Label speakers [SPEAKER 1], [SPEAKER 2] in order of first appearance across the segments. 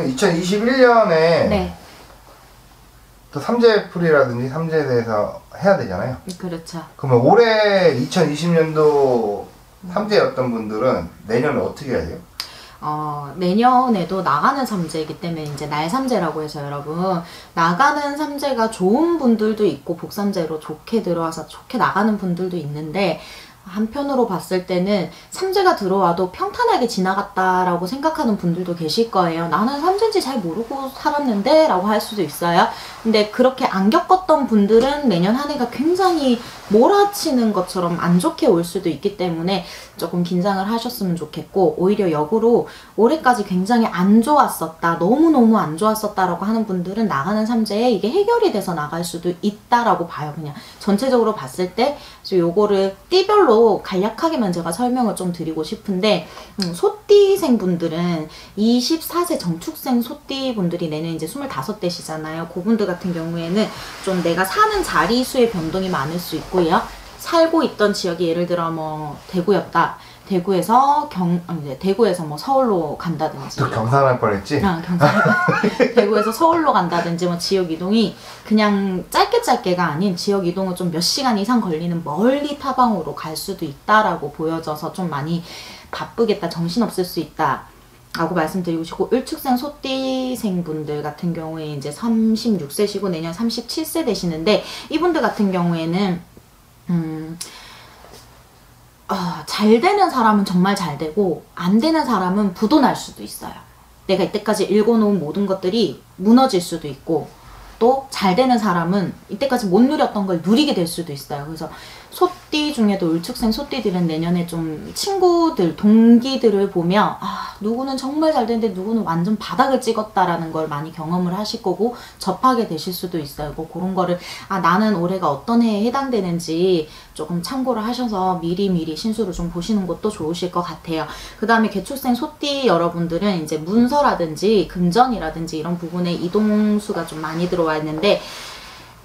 [SPEAKER 1] 2021년에
[SPEAKER 2] 네.
[SPEAKER 1] 또 삼재풀이라든지 삼재에 대해서 해야 되잖아요.
[SPEAKER 2] 그렇죠.
[SPEAKER 1] 그러면 올해 2020년도 삼재였던 분들은 내년에 어떻게 해야 돼요?
[SPEAKER 2] 내년에도 나가는 삼재이기 때문에 이제 날삼재라고 해서 여러분, 나가는 삼재가 좋은 분들도 있고 복삼재로 좋게 들어와서 좋게 나가는 분들도 있는데, 한편으로 봤을 때는 삼재가 들어와도 평탄하게 지나갔다라고 생각하는 분들도 계실 거예요. 나는 삼재인지 잘 모르고 살았는데 라고 할 수도 있어요. 근데 그렇게 안 겪었던 분들은 내년 한 해가 굉장히 몰아치는 것처럼 안 좋게 올 수도 있기 때문에 조금 긴장을 하셨으면 좋겠고, 오히려 역으로 올해까지 굉장히 안 좋았었다, 너무너무 안 좋았었다라고 하는 분들은 나가는 삼재에 이게 해결이 돼서 나갈 수도 있다라고 봐요. 그냥 전체적으로 봤을 때. 그래서 요거를 띠별로 간략하게만 제가 설명을 좀 드리고 싶은데, 소띠생 분들은 24세 정축생 소띠 분들이 내년 이제 25대시잖아요. 그분들 같은 경우에는 좀 내가 사는 자리 수의 변동이 많을 수 있고요. 살고 있던 지역이 예를 들어 뭐 대구였다. 대구에서 대구에서 뭐 서울로 간다든지.
[SPEAKER 1] 또 경산할 뻔했지?
[SPEAKER 2] 대구에서 서울로 간다든지 뭐 지역 이동이 그냥 짧게가 아닌 지역 이동은 좀 몇 시간 이상 걸리는 멀리 타방으로 갈 수도 있다라고 보여져서 좀 많이 바쁘겠다, 정신없을 수 있다 라고 말씀드리고 싶고, 을축생 소띠생 분들 같은 경우에 이제 36세시고 내년 37세 되시는데, 이분들 같은 경우에는 잘 되는 사람은 정말 잘 되고 안 되는 사람은 부도 날 수도 있어요. 내가 이때까지 읽어놓은 모든 것들이 무너질 수도 있고, 또 잘 되는 사람은 이때까지 못 누렸던 걸 누리게 될 수도 있어요. 그래서 소띠 중에도 을축생 소띠들은 내년에 좀 친구들, 동기들을 보면 누구는 정말 잘 되는데 누구는 완전 바닥을 찍었다라는 걸 많이 경험을 하실 거고 접하게 되실 수도 있어요. 그런 거를 나는 올해가 어떤 해에 해당되는지 조금 참고를 하셔서 미리 신수를 좀 보시는 것도 좋으실 것 같아요. 그 다음에 개축생 소띠 여러분들은 이제 문서라든지 금전이라든지 이런 부분에 이동수가 좀 많이 들어와 있는데,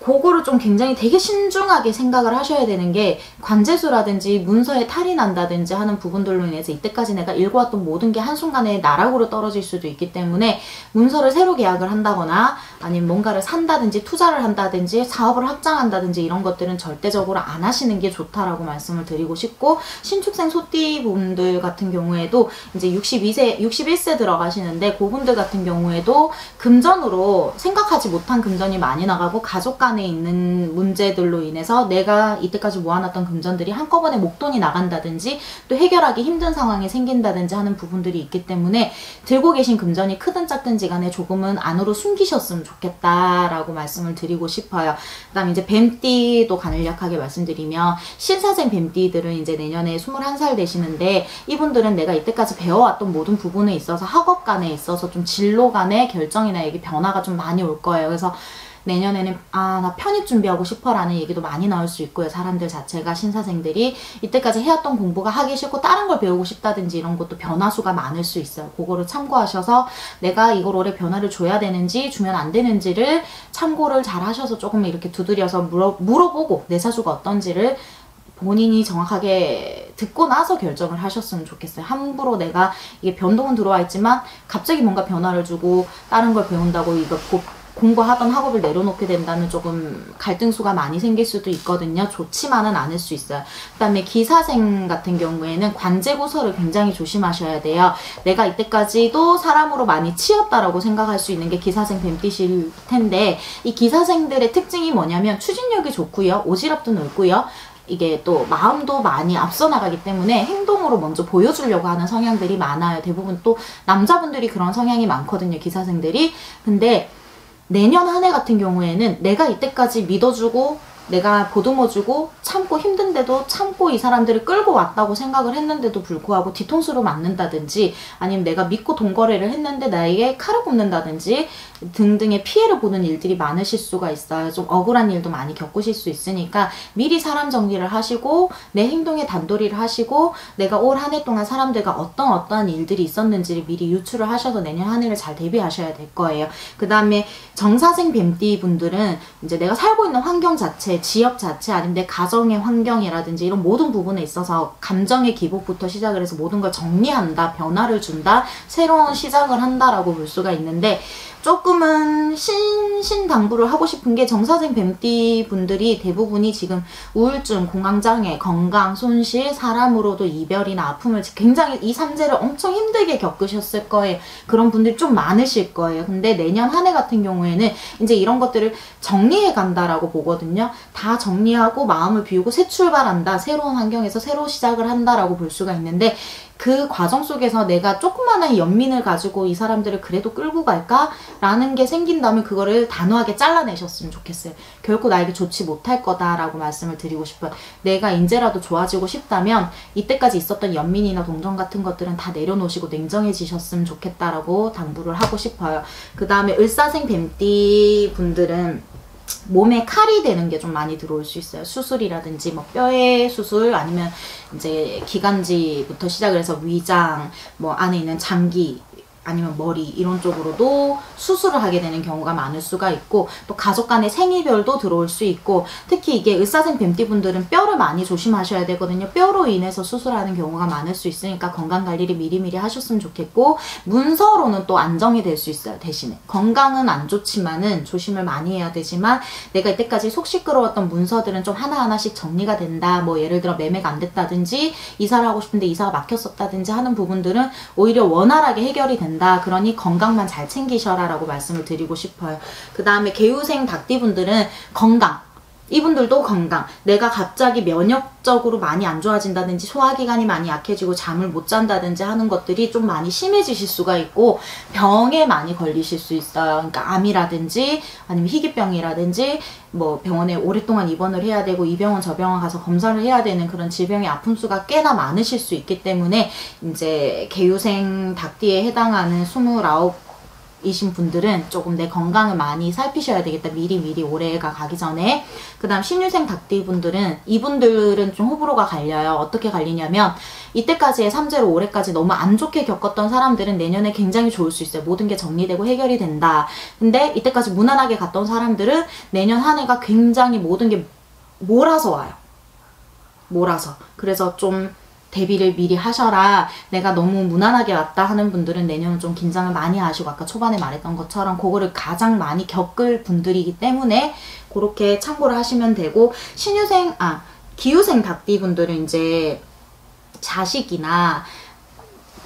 [SPEAKER 2] 그거를 좀 굉장히 되게 신중하게 생각을 하셔야 되는 게, 관제수라든지 문서에 탈이 난다든지 하는 부분들로 인해서 이때까지 내가 읽어왔던 모든 게 한순간에 나락으로 떨어질 수도 있기 때문에 문서를 새로 계약을 한다거나 아니면 뭔가를 산다든지 투자를 한다든지 사업을 확장한다든지 이런 것들은 절대적으로 안 하시는 게 좋다라고 말씀을 드리고 싶고, 신축생 소띠 분들 같은 경우에도 이제 61세 들어가시는데, 그분들 같은 경우에도 금전으로 생각하지 못한 금전이 많이 나가고 가족 간 안에 있는 문제들로 인해서 내가 이때까지 모아놨던 금전들이 한꺼번에 목돈이 나간다든지 또 해결하기 힘든 상황이 생긴다든지 하는 부분들이 있기 때문에 들고 계신 금전이 크든 작든지 간에 조금은 안으로 숨기셨으면 좋겠다라고 말씀을 드리고 싶어요. 그 다음 이제 뱀띠도 간략하게 말씀드리면, 신사생 뱀띠들은 이제 내년에 21살 되시는데, 이분들은 내가 이때까지 배워왔던 모든 부분에 있어서 학업 간에 있어서 좀 진로 간의 결정이나 얘기 변화가 좀 많이 올 거예요. 그래서 내년에는 나 편입 준비하고 싶어 라는 얘기도 많이 나올 수 있고요. 사람들 자체가, 신사생들이 이때까지 해왔던 공부가 하기 싫고 다른 걸 배우고 싶다든지 이런 것도 변화수가 많을 수 있어요. 그거를 참고하셔서 내가 이걸 올해 변화를 줘야 되는지 주면 안 되는지를 참고를 잘 하셔서 조금 이렇게 두드려서 물어보고 내 사주가 어떤지를 본인이 정확하게 듣고 나서 결정을 하셨으면 좋겠어요. 함부로 내가 이게 변동은 들어와 있지만 갑자기 뭔가 변화를 주고 다른 걸 배운다고 이거 공부하던 학업을 내려놓게 된다는 조금 갈등수가 많이 생길 수도 있거든요. 좋지만은 않을 수 있어요. 그 다음에 기사생 같은 경우에는 관제구설을 굉장히 조심하셔야 돼요. 내가 이때까지도 사람으로 많이 치였다라고 생각할 수 있는 게 기사생 뱀띠실 텐데, 이 기사생들의 특징이 뭐냐면 추진력이 좋고요. 오지랖도 넓고요. 이게 또 마음도 많이 앞서 나가기 때문에 행동으로 먼저 보여주려고 하는 성향들이 많아요. 대부분 또 남자분들이 그런 성향이 많거든요. 기사생들이. 근데 내년 한 해 같은 경우에는 내가 이때까지 믿어주고 내가 보듬어주고 참고 힘든데도 참고 이 사람들을 끌고 왔다고 생각을 했는데도 불구하고 뒤통수로 맞는다든지, 아니면 내가 믿고 돈거래를 했는데 나에게 칼을 굽는다든지 등등의 피해를 보는 일들이 많으실 수가 있어요. 좀 억울한 일도 많이 겪으실 수 있으니까 미리 사람 정리를 하시고 내 행동에 단도리를 하시고 내가 올 한 해 동안 사람들과 어떠한 일들이 있었는지를 미리 유추를 하셔서 내년 한 해를 잘 대비하셔야 될 거예요. 그 다음에 정사생 뱀띠 분들은 이제 내가 살고 있는 환경 자체 자체, 지역 자체, 아니면 내 가정의 환경이라든지 이런 모든 부분에 있어서 감정의 기복부터 시작을 해서 모든 걸 정리한다, 변화를 준다, 새로운 시작을 한다라고 볼 수가 있는데, 조금은 신신당부를 하고 싶은 게 정사생 뱀띠 분들이 대부분이 지금 우울증, 공황장애, 건강, 손실, 사람으로도 이별이나 아픔을 굉장히 이 삼재를 엄청 힘들게 겪으셨을 거예요. 그런 분들이 좀 많으실 거예요. 근데 내년 한 해 같은 경우에는 이제 이런 것들을 정리해 간다라고 보거든요. 다 정리하고 마음을 비우고 새 출발한다. 새로운 환경에서 새로 시작을 한다라고 볼 수가 있는데, 그 과정 속에서 내가 조그마한 연민을 가지고 이 사람들을 그래도 끌고 갈까? 라는 게 생긴다면 그거를 단호하게 잘라내셨으면 좋겠어요. 결코 나에게 좋지 못할 거다라고 말씀을 드리고 싶어요. 내가 이제라도 좋아지고 싶다면 이때까지 있었던 연민이나 동정 같은 것들은 다 내려놓으시고 냉정해지셨으면 좋겠다라고 당부를 하고 싶어요. 그 다음에 을사생 뱀띠 분들은 몸에 칼이 되는 게 좀 많이 들어올 수 있어요. 수술이라든지 뭐 뼈의 수술, 아니면 이제 기관지부터 시작을 해서 위장, 뭐 안에 있는 장기, 아니면 머리 이런 쪽으로도 수술을 하게 되는 경우가 많을 수가 있고, 또 가족 간의 생이별도 들어올 수 있고, 특히 이게 을사생 뱀띠 분들은 뼈를 많이 조심하셔야 되거든요. 뼈로 인해서 수술하는 경우가 많을 수 있으니까 건강관리를 미리미리 하셨으면 좋겠고, 문서로는 또 안정이 될 수 있어요. 대신에 건강은 안 좋지만은 조심을 많이 해야 되지만, 내가 이때까지 속 시끄러웠던 문서들은 좀 하나하나씩 정리가 된다. 뭐 예를 들어 매매가 안 됐다든지 이사를 하고 싶은데 이사가 막혔었다든지 하는 부분들은 오히려 원활하게 해결이 된다. 그러니 건강만 잘 챙기셔라 라고 말씀을 드리고 싶어요. 그 다음에 개우생 닭띠분들은 건강, 이분들도 건강, 내가 갑자기 면역적으로 많이 안 좋아진다든지 소화기관이 많이 약해지고 잠을 못 잔다든지 하는 것들이 좀 많이 심해지실 수가 있고, 병에 많이 걸리실 수 있어요. 그러니까 암이라든지 아니면 희귀병이라든지 뭐 병원에 오랫동안 입원을 해야 되고 이 병원 저 병원 가서 검사를 해야 되는 그런 질병의 아픔 수가 꽤나 많으실 수 있기 때문에, 이제 개유생 닭띠에 해당하는 29 이신 분들은 조금 내 건강을 많이 살피셔야 되겠다. 미리 올해가 가기 전에. 그 다음 신유생 닭띠 분들은, 이분들은 좀 호불호가 갈려요. 어떻게 갈리냐면, 이때까지의 삼재로 올해까지 너무 안 좋게 겪었던 사람들은 내년에 굉장히 좋을 수 있어요. 모든 게 정리되고 해결이 된다. 근데 이때까지 무난하게 갔던 사람들은 내년 한 해가 굉장히 모든 게 몰아서 와요. 몰아서. 그래서 좀 대비를 미리 하셔라. 내가 너무 무난하게 왔다 하는 분들은 내년은 좀 긴장을 많이 하시고, 아까 초반에 말했던 것처럼 그거를 가장 많이 겪을 분들이기 때문에 그렇게 참고를 하시면 되고, 기후생 닭띠 분들은 이제 자식이나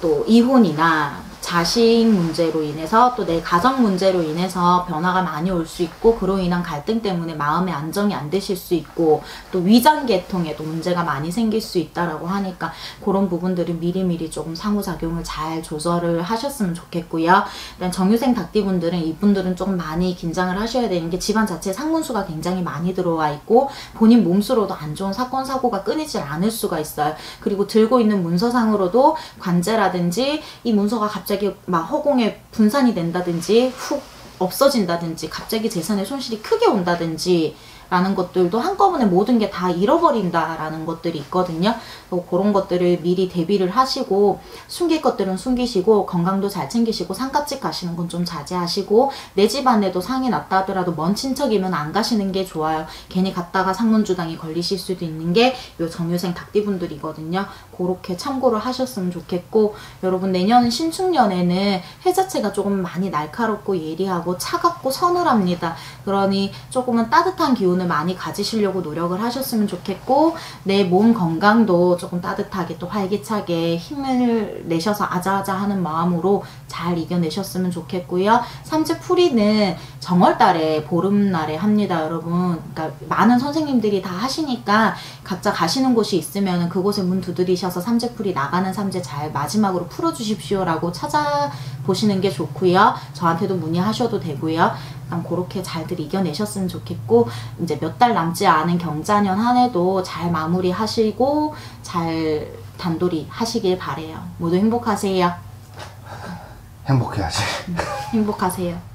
[SPEAKER 2] 또 이혼이나 자식 문제로 인해서 또 내 가정 문제로 인해서 변화가 많이 올 수 있고, 그로 인한 갈등 때문에 마음의 안정이 안 되실 수 있고, 또 위장 계통에도 문제가 많이 생길 수 있다라고 하니까 그런 부분들은 미리미리 조금 상호작용을 잘 조절을 하셨으면 좋겠고요. 일단 정유생 닭띠분들은, 이분들은 조금 많이 긴장을 하셔야 되는 게, 집안 자체에 상문수가 굉장히 많이 들어와 있고 본인 몸수로도 안 좋은 사건 사고가 끊이질 않을 수가 있어요. 그리고 들고 있는 문서상으로도 관제라든지 이 문서가 갑자기 막 허공에 분산이 된다든지 훅 없어진다든지 갑자기 재산의 손실이 크게 온다든지 라는 것들도 한꺼번에 모든 게 다 잃어버린다라는 것들이 있거든요. 그런 것들을 미리 대비를 하시고, 숨길 것들은 숨기시고, 건강도 잘 챙기시고, 상가집 가시는 건 좀 자제하시고, 내 집안에도 상이 났다 하더라도 먼 친척이면 안 가시는 게 좋아요. 괜히 갔다가 상문주당이 걸리실 수도 있는 게 요 정유생 닭띠분들이거든요. 그렇게 참고를 하셨으면 좋겠고, 여러분 내년 신축년에는 해 자체가 조금 많이 날카롭고 예리하고 차갑고 서늘합니다. 그러니 조금은 따뜻한 기운을 많이 가지시려고 노력을 하셨으면 좋겠고, 내 몸 건강도 조금 따뜻하게 또 활기차게 힘을 내셔서 아자아자 하는 마음으로 잘 이겨내셨으면 좋겠고요. 삼재풀이는 정월달에 보름날에 합니다, 여러분. 그러니까 많은 선생님들이 다 하시니까 각자 가시는 곳이 있으면 그곳에 문 두드리셔서 삼재풀이 나가는 삼재 잘 마지막으로 풀어주십시오 라고 찾아보시는 게 좋고요. 저한테도 문의하셔도 되고요. 그렇게 잘들 이겨내셨으면 좋겠고, 이제 몇 달 남지 않은 경자년 한 해도 잘 마무리하시고 잘 단돌이 하시길 바래요. 모두 행복하세요.
[SPEAKER 1] 행복해야지.
[SPEAKER 2] 행복하세요.